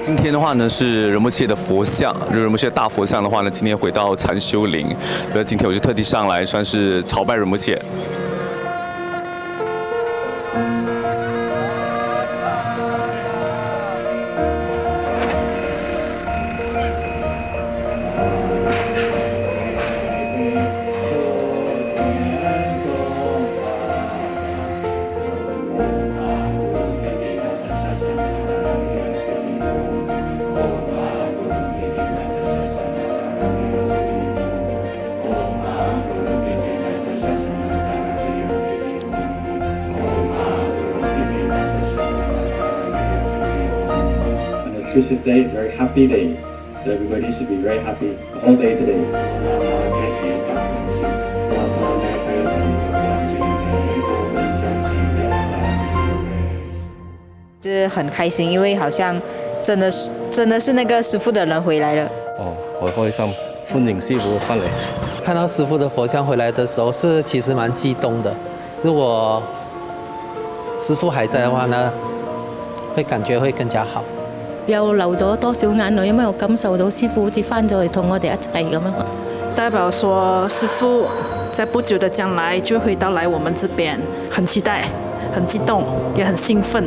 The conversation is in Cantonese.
今天的话呢是仁波切的佛像，仁波切大佛像的话呢，今天回到禅修林，所以今天我就特地上来算是朝拜仁波切。Auspicious day, it's a very happy day. So everybody should be very happy the whole day today. 就是很开心，因为好像真的是那个师父的人回来了。哦，我開心，歡迎師傅翻嚟。看到師父的佛像回來的時候，其實蠻激動的。如果師父還在的話呢，感覺會更加好。又流咗多少眼淚，因為我感受到師父好似翻咗嚟同我哋一齊咁樣。代表說師父在不久的將來就會到來我們這邊，很期待，很激動，也很興奮。